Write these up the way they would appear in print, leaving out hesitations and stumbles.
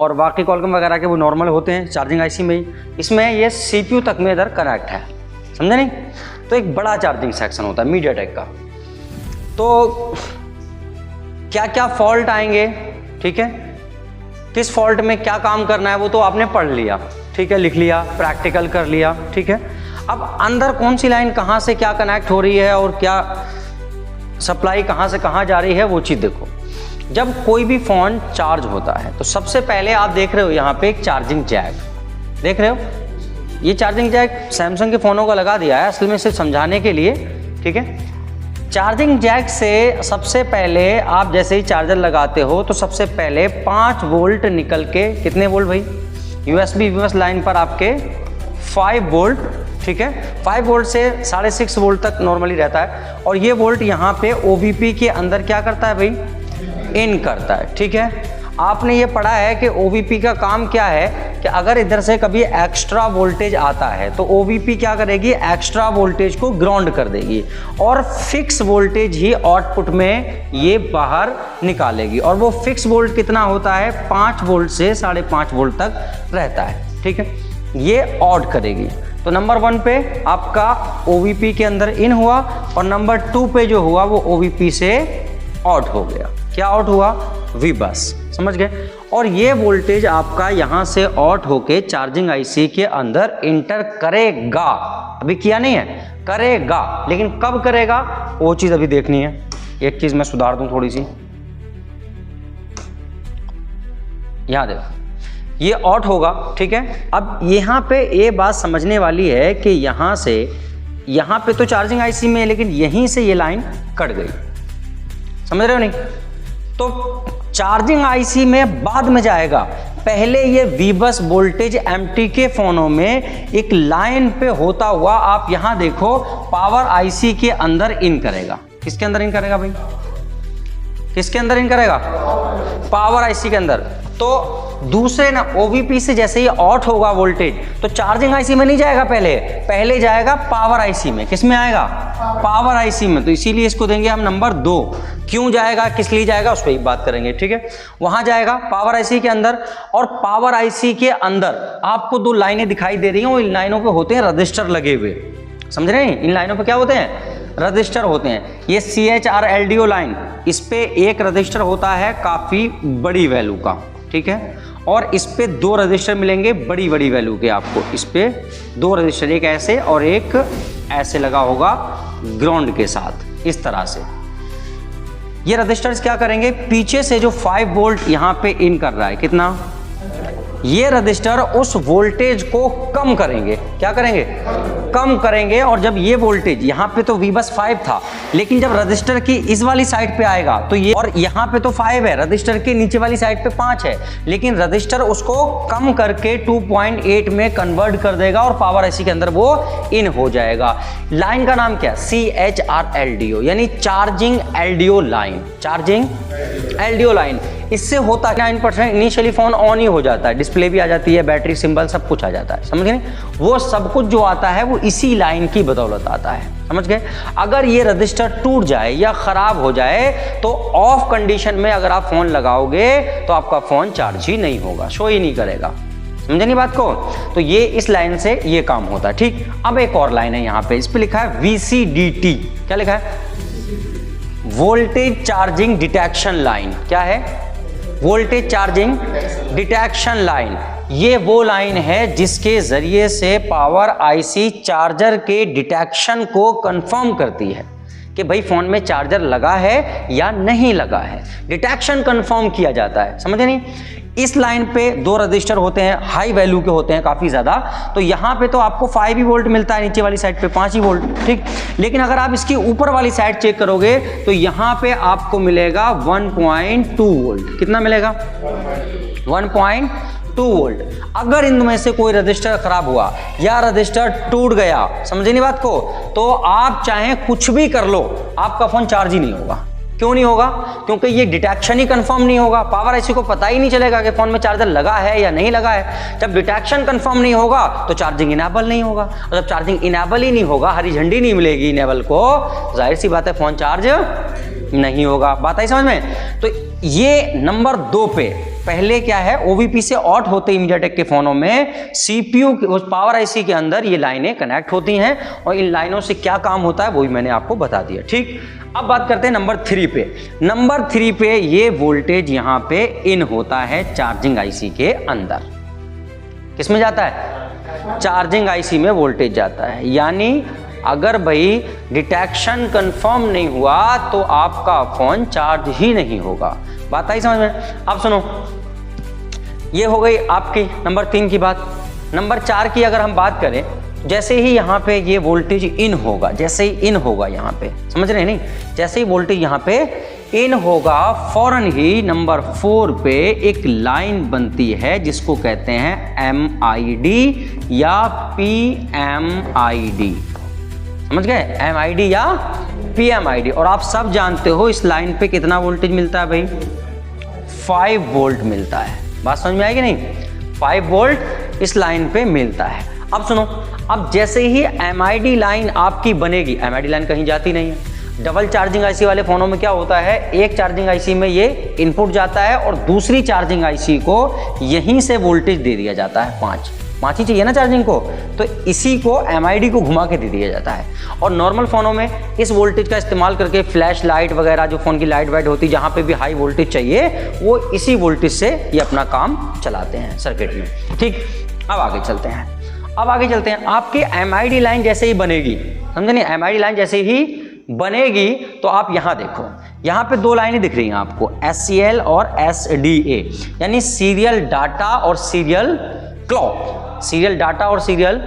और बाकी कॉलकम वगैरह के वो नॉर्मल होते हैं चार्जिंग आईसी में ही। इसमें ये सीपीयू तक में इधर कनेक्ट है, समझे नहीं। तो एक बड़ा चार्जिंग सेक्शन होता है मीडियाटेक का। तो क्या क्या फॉल्ट आएंगे, ठीक है, किस फॉल्ट में क्या काम करना है वो तो आपने पढ़ लिया, ठीक है, लिख लिया, प्रैक्टिकल कर लिया, ठीक है। अब अंदर कौन सी लाइन कहाँ से क्या कनेक्ट हो रही है और क्या सप्लाई कहाँ से कहाँ जा रही है वो चीज़ देखो। जब कोई भी फ़ोन चार्ज होता है तो सबसे पहले आप देख रहे हो यहाँ पे एक चार्जिंग जैक, देख रहे हो, ये चार्जिंग जैक सैमसंग के फ़ोनों का लगा दिया है असल में सिर्फ समझाने के लिए, ठीक है। चार्जिंग जैक से सबसे पहले आप जैसे ही चार्जर लगाते हो तो सबसे पहले 5 वोल्ट निकल के, कितने वोल्ट भाई, USB लाइन पर आपके 5 वोल्ट, ठीक है, 5 वोल्ट से 6.5 वोल्ट तक नॉर्मली रहता है। और ये वोल्ट यहाँ पे OVP के अंदर क्या करता है भाई, इन करता है, ठीक है। आपने ये पढ़ा है कि OVP का काम क्या है कि अगर इधर से कभी एक्स्ट्रा वोल्टेज आता है तो OVP क्या करेगी, एक्स्ट्रा वोल्टेज को ग्राउंड कर देगी और फिक्स वोल्टेज ही आउटपुट में ये बाहर निकालेगी। और वो फिक्स वोल्ट कितना होता है, 5 वोल्ट से 5.5 वोल्ट तक रहता है, ठीक है, ये ऑड करेगी। तो नंबर 1 पे आपका OVP के अंदर इन हुआ और नंबर 2 पे जो हुआ वो OVP से आउट हो गया। क्या आउट हुआ, V बस, समझ गए। और ये वोल्टेज आपका यहाँ से आउट होके चार्जिंग आईसी के अंदर इंटर करेगा, अभी किया नहीं है, करेगा, लेकिन कब करेगा वो चीज़ अभी देखनी है। एक चीज़ मैं सुधार दूं थोड़ी सी, यहाँ देखो ये आउट होगा, ठीक है। अब यहाँ पे ये बात समझने वाली है कि यहाँ से यहाँ पे तो चार्जिंग आईसी में है लेकिन यहीं से ये लाइन कट गई, समझ रहे हो नहीं। तो चार्जिंग आईसी में बाद में जाएगा, पहले ये V बस वोल्टेज MT के फोनों में एक लाइन पे होता हुआ आप यहां देखो पावर आईसी के अंदर इन करेगा। किसके अंदर इन करेगा भाई, किसके अंदर इन करेगा, पावर आईसी के अंदर। तो दूसरे ना OVP से जैसे ही आउट होगा वोल्टेज तो चार्जिंग आईसी में नहीं जाएगा, पहले जाएगा पावर आईसी में। किस में आएगा, पावर आईसी में। तो इसीलिए इसको देंगे हम नंबर 2। क्यों जाएगा, किस लिए जाएगा, उस पर एक बात करेंगे, ठीक है। वहां जाएगा पावर आईसी के अंदर और पावर आईसी के अंदर आपको 2 लाइनें दिखाई दे रही हैं और इन लाइनों पे होते हैं रजिस्टर लगे हुए, समझ रहे हैं। इन लाइनों पे क्या होते हैं, रजिस्टर होते हैं। ये CHR LDO लाइन, इस पे एक रजिस्टर होता है काफी बड़ी वैल्यू का, ठीक है, और इस पे 2 रजिस्टर मिलेंगे बड़ी बड़ी वैल्यू के आपको। इस पे 2 रजिस्टर, एक ऐसे और एक ऐसे लगा होगा ग्राउंड के साथ, इस तरह से। ये रजिस्टर्स क्या करेंगे, पीछे से जो 5 वोल्ट यहाँ पे इन कर रहा है, कितना, ये रजिस्टर उस वोल्टेज को कम करेंगे। क्या करेंगे, कम करेंगे। और जब ये वोल्टेज यहाँ पे तो V बस 5 था, लेकिन जब रजिस्टर की इस वाली साइड पे आएगा तो ये, और यहाँ पे तो 5 है, रजिस्टर के नीचे वाली साइड पे 5 है, लेकिन रजिस्टर उसको कम करके 2.8 में कन्वर्ट कर देगा और पावर आईसी के अंदर वो इन हो जाएगा। लाइन का नाम क्या, CHR LDO, यानी charging LDO line, charging LDO line. इससे होता है 9% इनिशियली फोन ऑन ही हो जाता है, डिस्प्ले भी आ जाती है, बैटरी सिंबल सब कुछ आ जाता है, समझ गए। वो सब कुछ जो आता है वो इसी लाइन की बदौलत आता है, समझ गए। अगर ये रजिस्टर टूट जाए या खराब हो जाए तो ऑफ कंडीशन में अगर आप फोन लगाओगे तो आपका फोन चार्ज ही नहीं होगा, शो ही नहीं करेगा, समझे नहीं बात को। तो ये इस लाइन से ये काम होता है, ठीक। अब एक और लाइन है यहाँ पे, इस पे लिखा है VCDT, क्या लिखा है, वोल्टेज चार्जिंग डिटेक्शन लाइन। क्या है, वोल्टेज चार्जिंग डिटेक्शन लाइन। ये वो लाइन है जिसके जरिए से पावर आईसी चार्जर के डिटेक्शन को कंफर्म करती है कि भाई फोन में चार्जर लगा है या नहीं लगा है, डिटेक्शन कंफर्म किया जाता है, समझे नहीं। इस लाइन पे 2 रजिस्टर होते हैं, हाई वैल्यू के होते हैं काफ़ी ज़्यादा। तो यहाँ पे तो आपको 5 ही वोल्ट मिलता है, नीचे वाली साइड पे 5 ही वोल्ट, ठीक। लेकिन अगर आप इसकी ऊपर वाली साइड चेक करोगे तो यहाँ पे आपको मिलेगा 1.2 वोल्ट। कितना मिलेगा, 1.2 वोल्ट। अगर इनमें से कोई रजिस्टर खराब हुआ या रजिस्टर टूट गया, समझे नहीं बात को, तो आप चाहे कुछ भी कर लो, आपका फोन चार्ज ही नहीं होगा। क्यों नहीं होगा, क्योंकि ये डिटेक्शन ही कंफर्म नहीं होगा। पावर आईसी को पता ही नहीं चलेगा कि फोन में चार्जर लगा है या नहीं लगा है। जब डिटेक्शन कंफर्म नहीं होगा तो चार्जिंग इनेबल नहीं होगा, और जब चार्जिंग इनेबल ही नहीं होगा, हरी झंडी नहीं मिलेगी इनेबल को, जाहिर सी बात है फोन चार्ज नहीं होगा। बात आई समझ में। तो ये नंबर 2 पे पहले क्या है, OVP से ऑट होते मीडियाटेक के फोनों में CPU उस पावर आईसी के अंदर ये लाइनें कनेक्ट होती हैं और इन लाइनों से क्या काम होता है वो भी मैंने आपको बता दिया। ठीक, अब बात करते हैं नंबर 3 पे। नंबर 3 पे ये वोल्टेज यहां पे इन होता है चार्जिंग आईसी के अंदर। किसमें जाता है? चार्जिंग आईसी में वोल्टेज जाता है। यानी अगर भाई डिटेक्शन कंफर्म नहीं हुआ तो आपका फोन चार्ज ही नहीं होगा। बात आई समझ में? अब सुनो, ये हो गई आपकी नंबर 3 की बात। नंबर 4 की अगर हम बात करें, जैसे ही यहाँ पे ये वोल्टेज इन होगा, जैसे ही इन होगा यहाँ पे, समझ रहे हैं नहीं, जैसे ही वोल्टेज यहाँ पे इन होगा फौरन ही नंबर 4 पे एक लाइन बनती है जिसको कहते हैं MID या PMID। समझ गए? MID या PMID। और आप सब जानते हो इस लाइन पे कितना वोल्टेज मिलता है भाई? 5 वोल्ट मिलता है। बात समझ में आएगी नहीं? 5 वोल्ट इस लाइन पे मिलता है। अब सुनो, अब जैसे ही MID लाइन आपकी बनेगी, MID लाइन कहीं जाती नहीं है। डबल चार्जिंग आईसी वाले फोनों में क्या होता है, एक चार्जिंग आईसी में ये इनपुट जाता है और दूसरी चार्जिंग आईसी को यहीं से वोल्टेज दे दिया जाता है। 5 ही चाहिए ना चार्जिंग को, तो इसी को MID को घुमा के दे दिया जाता है। और नॉर्मल फोनों में इस वोल्टेज का इस्तेमाल करके फ्लैश लाइट वगैरह जो फोन की लाइट वाइट होती है, जहाँ पे भी हाई वोल्टेज चाहिए, वो इसी वोल्टेज से ये अपना काम चलाते हैं सर्किट में। ठीक, अब आगे चलते हैं। आपकी MID लाइन जैसे ही बनेगी, समझे नहीं, MID लाइन जैसे ही बनेगी तो आप यहां देखो, यहां पे 2 लाइनें दिख रही हैं आपको, SCL और SDA, यानी सीरियल डाटा और सीरियल क्लॉक। सीरियल डाटा और सीरियल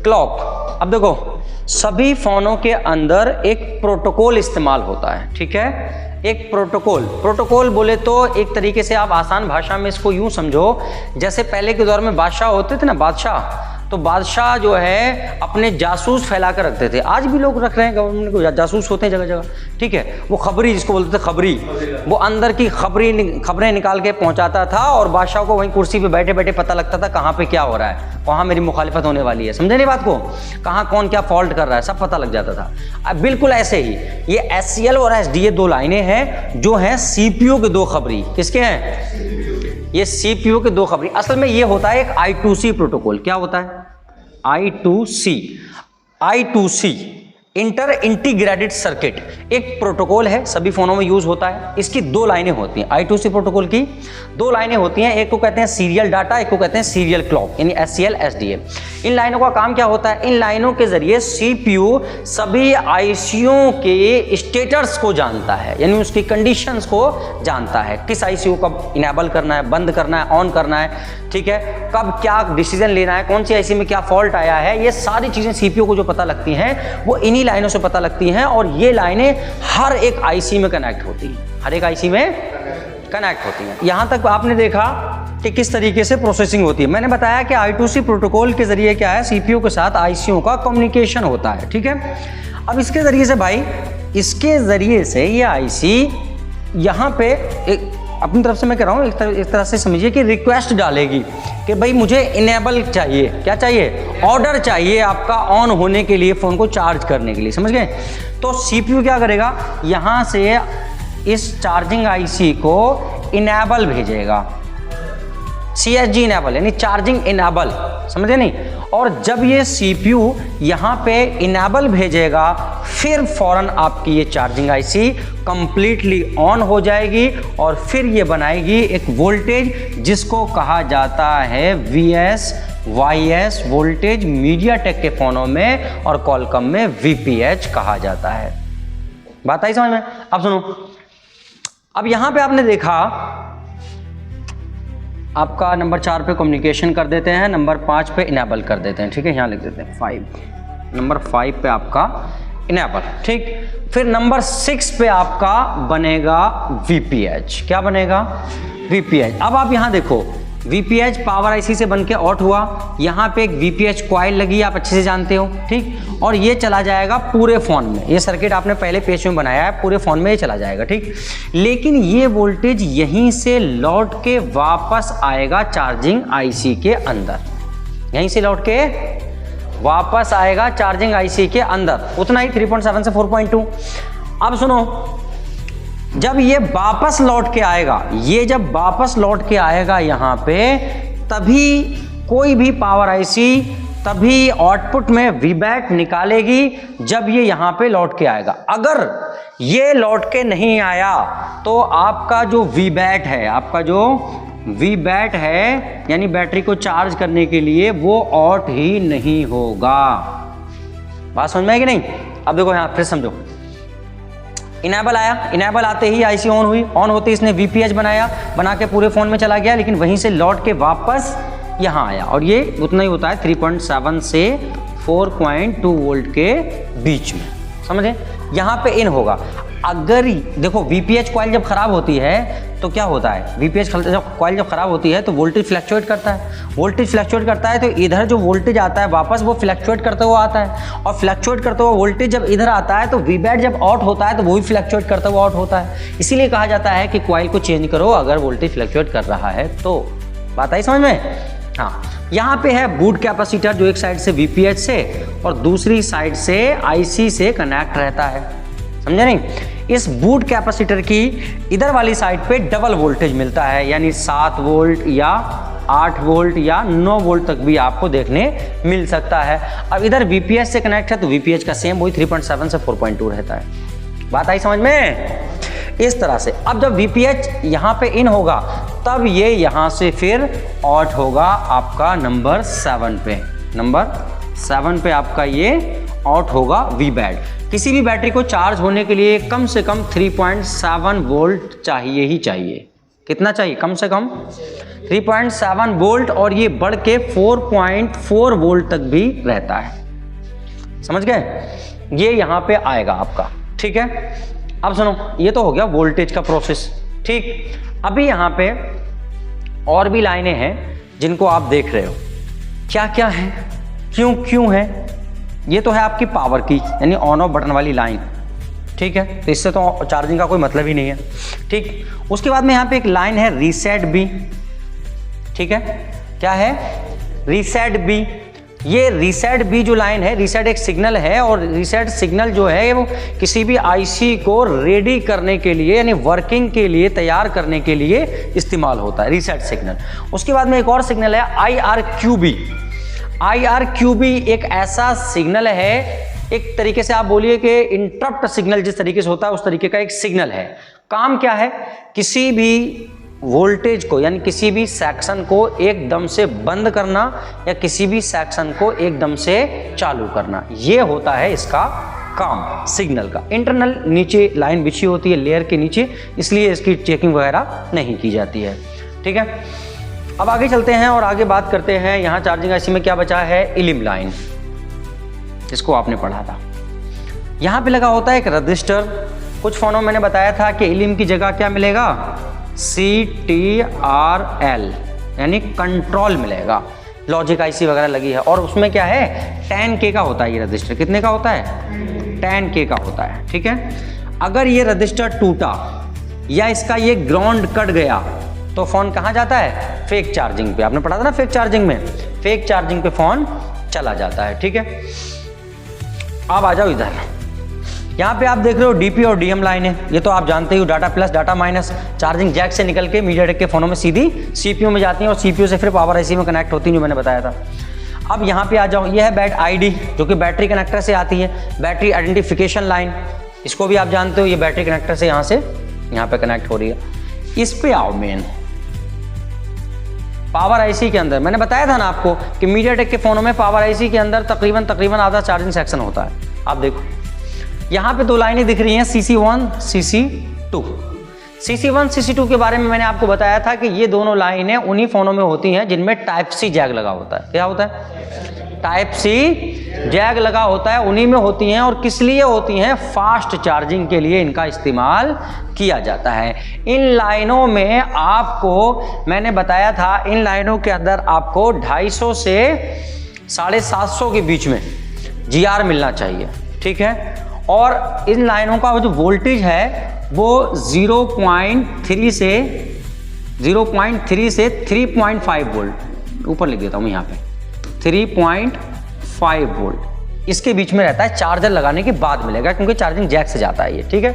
क्लॉक। अब देखो, सभी फोनों के अंदर एक प्रोटोकॉल इस्तेमाल होता है। ठीक है, एक प्रोटोकॉल बोले तो एक तरीके से आप आसान भाषा में इसको यूं समझो, जैसे पहले के दौर में बादशाह होते थे ना, बादशाह, तो बादशाह जो है अपने जासूस फैला कर रखते थे। आज भी लोग रख रहे हैं, गवर्नमेंट को जासूस होते हैं जगह जगह। ठीक है, वो खबरी जिसको बोलते थे, खबरी, वो अंदर की खबरें निकाल के पहुंचाता था और बादशाह को वहीं कुर्सी पे बैठे बैठे पता लगता था कहाँ पे क्या हो रहा है, कहाँ मेरी मुखालिफत होने वाली है। समझे नहीं बात को? कहाँ कौन क्या फॉल्ट कर रहा है, सब पता लग जाता था। अब बिल्कुल ऐसे ही ये SCL और SDA 2 लाइनें हैं जो हैं CPU के 2 खबरी। किसके हैं? ये CPU के 2 खबरी। असल में ये होता है एक I2C प्रोटोकॉल। क्या होता है? I2C इंटर इंटीग्रेटेड सर्किट, एक प्रोटोकॉल है, सभी फोनों में यूज होता है। इसकी 2 लाइनें होती हैं। I2C प्रोटोकॉल की 2 लाइनें होती हैं, एक को कहते हैं सीरियल डाटा, एक को कहते हैं सीरियल क्लॉक, यानी SCL SDA। इन लाइनों का काम क्या होता है? इन लाइनों के जरिए CPU सभी आईसीओ के स्टेटस को जानता है, यानी उसकी कंडीशंस को जानता है, किस आईसीओ को कब इनेबल करना है, बंद करना है, ऑन करना है, ठीक है, कब क्या डिसीजन लेना है, कौन सी आईसी में क्या फॉल्ट आया है। ये सारी चीजें CPU को जो पता लगती हैं वो इन्हीं लाइनों से पता लगती हैं, और ये लाइनें हर एक आईसी में कनेक्ट होती हैं, हर एक आईसी में कनेक्ट होती हैं। यहां तक आपने देखा कि किस तरीके से प्रोसेसिंग होती है। मैंने बताया कि I2C प्रोटोकॉल के जरिए क्या है, CPU के साथ आईसीओ का कम्युनिकेशन होता है। ठीक है, अब इसके जरिए से भाई, इसके जरिए से ये आईसी यहाँ पे एक अपनी तरफ से मैं कह रहा हूँ, एक तरह से समझिए कि रिक्वेस्ट डालेगी कि भाई मुझे इनेबल चाहिए, क्या चाहिए, ऑर्डर चाहिए आपका ऑन होने के लिए, फ़ोन को चार्ज करने के लिए। समझ गए? तो CPU क्या करेगा, यहाँ से इस चार्जिंग आईसी को इनेबल भेजेगा, CSG इनेबल यानी चार्जिंग इनेबल, समझे नहीं। और जब ये CPU यहाँ पे इनेबल भेजेगा, फिर फौरन आपकी ये चार्जिंग आईसी कंप्लीटली ऑन हो जाएगी और फिर ये बनाएगी एक वोल्टेज जिसको कहा जाता है VSYS वोल्टेज, मीडियाटेक के फोनों में और कॉलकॉम में VPH कहा जाता है। बात आई समझ में? अब सुनो, अब यहां पे आपने देखा आपका नंबर 4 पे कम्युनिकेशन कर देते हैं, नंबर 5 पे इनेबल कर देते हैं। ठीक है, यहाँ लिख देते हैं 5, नंबर 5 पे आपका इनेबल। ठीक, फिर नंबर 6 पे आपका बनेगा VPH। क्या बनेगा? VPH। अब आप यहाँ देखो, VPH पावर आईसी से बनके ऑट हुआ, यहाँ पे एक VPH कॉइल लगी, आप अच्छे से जानते हो। ठीक, और ये चला जाएगा पूरे फोन में, ये सर्किट आपने पहले पेज में बनाया है, पूरे फोन में ये चला जाएगा। ठीक, लेकिन ये वोल्टेज यहीं से लौट के वापस आएगा चार्जिंग आईसी के अंदर, यहीं से लौट के वापस आएगा चार्जिंग आईसी के अंदर, उतना ही 3.7 से 4.2। अब सुनो, जब ये वापस लौट के आएगा, ये जब वापस लौट के आएगा यहाँ पे, तभी कोई भी पावर आईसी तभी आउटपुट में वीबैट निकालेगी जब ये यहाँ पे लौट के आएगा। अगर ये लौट के नहीं आया तो आपका जो वीबैट है, आपका जो वीबैट है यानी बैटरी को चार्ज करने के लिए, वो ऑट ही नहीं होगा। बात समझ में आई कि नहीं? अब देखो यहाँ फिर समझो, इनेबल आया, इनेबल आते ही आईसी ऑन हुई, ऑन होते ही इसने वीपीएच बनाया, बना के पूरे फोन में चला गया, लेकिन वहीं से लौट के वापस यहाँ आया और ये उतना ही होता है 3.7 से 4.2 वोल्ट के बीच में, समझे? यहाँ पे इन होगा। अगर देखो वीपीएच कॉइल जब खराब होती है तो क्या होता है, वीपीएच कॉइल जब खराब होती है तो वोल्टेज फ्लक्चुएट करता है, वोल्टेज फ्लक्चुएट करता है तो इधर जो वोल्टेज आता है वापस वो फ्लक्चुएट करते हुआ आता है, और फ्लक्चुएट करते हुआ वोल्टेज जब इधर आता है तो वीबैट जब आउट होता है तो वो भी फ्लक्चुएट करता हुआ आउट होता है। इसीलिए कहा जाता है कि कॉइल को चेंज करो अगर वोल्टेज फ्लक्चुएट कर रहा है तो। बात आई समझ में? हाँ, यहाँ पे है बूट कैपेसिटर जो एक साइड से वीपीएच से और दूसरी साइड से आईसी से कनेक्ट रहता है, समझे नहीं? इस बूट कैपेसिटर की इधर वाली साइड पे डबल वोल्टेज मिलता है, यानी 7 वोल्ट या 8 वोल्ट या 9 वोल्ट तक भी आपको देखने मिल सकता है। अब इधर वीपीएच से कनेक्ट है तो वीपीएच का सेम वही 3.7 से 4.2 रहता है। बात आई समझ में? इस तरह से अब जब वीपीएच यहाँ पे इन होगा तब ये यहाँ से फिर आउट होगा आपका नंबर 7 पे, नंबर 7 पे आपका ये आउट होगा वीबैट। किसी भी बैटरी को चार्ज होने के लिए कम से कम 3.7 वोल्ट चाहिए ही चाहिए। कितना चाहिए? कम से कम 3.7 वोल्ट, और ये बढ़ के 4.4 वोल्ट तक भी रहता है, समझ गए? ये यहाँ पे आएगा आपका, ठीक है? अब सुनो, ये तो हो गया वोल्टेज का प्रोसेस, ठीक। अभी यहाँ पे और भी लाइनें हैं जिनको आप देख रहे हो, क्या क्या है, क्यों क्यों है। ये तो है आपकी पावर की यानी ऑन ऑफ बटन वाली लाइन, ठीक है? तो इससे तो चार्जिंग का कोई मतलब ही नहीं है, ठीक। उसके बाद में यहाँ पे एक लाइन है रीसेट बी, ठीक है? क्या है? Reset B. ये रीसेट बी जो लाइन है, रीसेट एक सिग्नल है, और रीसेट सिग्नल जो है वो किसी भी आईसी को रेडी करने के लिए यानी वर्किंग के लिए तैयार करने के लिए इस्तेमाल होता है रीसेट सिग्नल। उसके बाद में एक और सिग्नल है IRQB। IRQB एक ऐसा सिग्नल है, एक तरीके से आप बोलिए कि इंटरप्ट सिग्नल जिस तरीके से होता है उस तरीके का एक सिग्नल है। काम क्या है? किसी भी वोल्टेज को यानी किसी भी सेक्शन को एकदम से बंद करना या किसी भी सेक्शन को एकदम से चालू करना, ये होता है इसका काम सिग्नल का। इंटरनल नीचे लाइन बिछी होती है लेयर के नीचे, इसलिए इसकी चेकिंग वगैरह नहीं की जाती है, ठीक है? अब आगे चलते हैं और आगे बात करते हैं। यहाँ चार्जिंग आईसी में क्या बचा है? इलिम लाइन, इसको आपने पढ़ा था। यहाँ पे लगा होता है एक रजिस्टर। कुछ फोनों में मैंने बताया था कि इलिम की जगह क्या मिलेगा? CTRL यानी कंट्रोल मिलेगा। लॉजिक आईसी वगैरह लगी है और उसमें क्या है? 10K का होता है ये रजिस्टर। कितने का होता है? 10K का होता है, ठीक है? अगर ये रजिस्टर टूटा या इसका ये ग्राउंड कट गया तो फोन कहाँ जाता है? फेक चार्जिंग पे। आपने पढ़ा था ना फेक चार्जिंग में, फेक चार्जिंग पे फोन चला जाता है, ठीक है? अब आ जाओ इधर। यहाँ पे आप देख रहे हो डीपी और डीएम लाइन है, ये तो आप जानते ही हो। Data plus data minus charging jack से निकल के मीडियाटेक के फोनों में सीधी सीपीयू में जाती हैं और सीपीयू से फिर पावर आईसी में कनेक्ट होती है, जो मैंने बताया था। अब यहाँ पे आ जाओ, ये है बैट आईडी जो कि बैटरी कनेक्टर से आती है। बैटरी आइडेंटिफिकेशन लाइन, इसको भी आप जानते हो, ये बैटरी कनेक्टर से यहाँ पे कनेक्ट हो रही है। इस पे आओ मेन पावर आईसी के अंदर। मैंने बताया था ना आपको कि मीडियाटेक के फोनों में पावर आईसी के अंदर तकरीबन आधा चार्जिंग सेक्शन होता है। आप देखो यहाँ पे दो लाइनें दिख रही हैं, CC1 CC2। CC1 CC2 के बारे में मैंने आपको बताया था कि ये दोनों लाइनें उन्हीं फोनों में होती हैं जिनमें टाइप सी जैक लगा होता है। क्या होता है? टाइप सी जैक लगा होता है, उन्हीं में होती हैं। और किस लिए होती हैं? फास्ट चार्जिंग के लिए इनका इस्तेमाल किया जाता है। इन लाइनों में आपको मैंने बताया था, इन लाइनों के अंदर आपको 250 से 750 के बीच में GR मिलना चाहिए, ठीक है? और इन लाइनों का जो वोल्टेज है वो 0.3 से 3.5 वोल्ट, ऊपर लिख देता हूँ मैं यहाँ पे, 3.5 वोल्ट इसके बीच में रहता है। चार्जर लगाने के बाद मिलेगा क्योंकि चार्जिंग जैक से जाता है ये, ठीक है?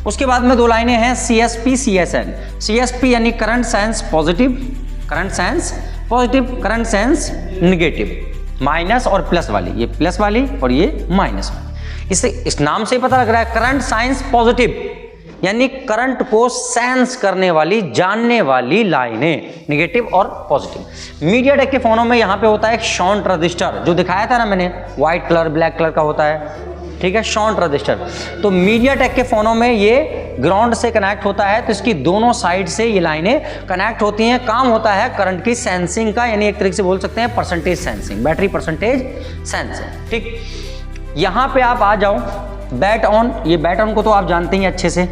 उसके बाद में 2 लाइनें हैं CSP CSN। CSP यानी current sense positive, current sense positive, current sense negative, minus और प्लस वाली, ये प्लस वाली और ये माइनस वाली। इससे इस नाम से ही पता लग रहा है करंट साइंस पॉजिटिव यानी करंट को सेंस करने वाली, जानने वाली लाइनें, निगेटिव और पॉजिटिव। मीडियाटेक के फोनों में यहाँ पे होता है एक शॉन्ट रजिस्टर, जो दिखाया था ना मैंने, व्हाइट कलर ब्लैक कलर का होता है, ठीक है, शॉन्ट रजिस्टर। तो मीडियाटेक के फोनों में ये ग्राउंड से कनेक्ट होता है, तो इसकी दोनों साइड से ये लाइनें कनेक्ट होती हैं। काम होता है करंट की सेंसिंग का, यानी एक तरीके से बोल सकते हैं percentage sensing, battery percentage sensing. ठीक, यहाँ पे आप आ जाओ बैट ऑन। ये बैट ऑन को तो आप जानते ही अच्छे से,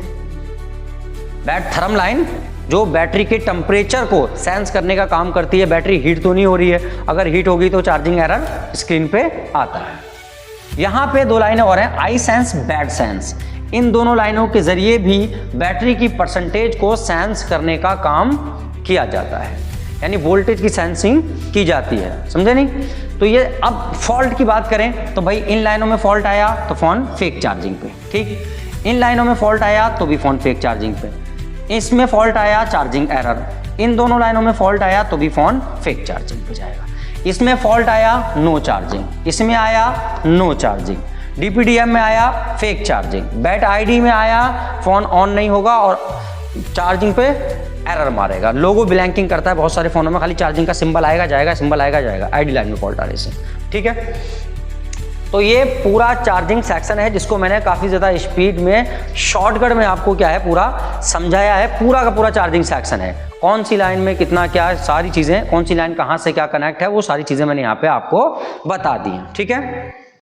बैट थर्म लाइन जो बैटरी के टेम्परेचर को सेंस करने का काम करती है। बैटरी हीट तो नहीं हो रही है, अगर हीट होगी तो चार्जिंग एरर स्क्रीन पे आता है। यहाँ पे 2 लाइनें और हैं, आई सेंस बैड सेंस। इन दोनों लाइनों के जरिए भी बैटरी की परसेंटेज को सेंस करने का काम किया जाता है, यानी वोल्टेज की सेंसिंग की जाती है, समझे नहीं। तो ये अब फॉल्ट की बात करें तो भाई इन लाइनों में फॉल्ट आया तो फोन फेक चार्जिंग पे, ठीक, इन लाइनों में फॉल्ट आया तो भी फोन फेक चार्जिंग पे, इसमें फॉल्ट आया चार्जिंग एरर, इन दोनों लाइनों में फॉल्ट आया तो भी फोन फेक चार्जिंग पे जाएगा। इसमें फॉल्ट आया नो चार्जिंग, इसमें आया नो चार्जिंग, DPDM में आया फेक चार्जिंग, बैट ID में आया फोन ऑन नहीं होगा और चार्जिंग पे एरर मारेगा। लोगो ब्लैंकिंग करता है बहुत सारे फोनों में, खाली चार्जिंग का सिंबल आएगा जाएगा, सिंबल आएगा जाएगा, ID लाइन में फॉल्ट आ रही है, ठीक है। तो ये पूरा चार्जिंग सेक्शन है जिसको मैंने काफ़ी ज़्यादा स्पीड में शॉर्टकट में आपको क्या है पूरा समझाया है। पूरा का पूरा चार्जिंग सेक्शन है, कौन सी लाइन में कितना क्या, सारी चीज़ें, कौन सी लाइन कहाँ से क्या कनेक्ट है, वो सारी चीज़ें मैंने यहाँ पे आपको बता दी हैं, ठीक है।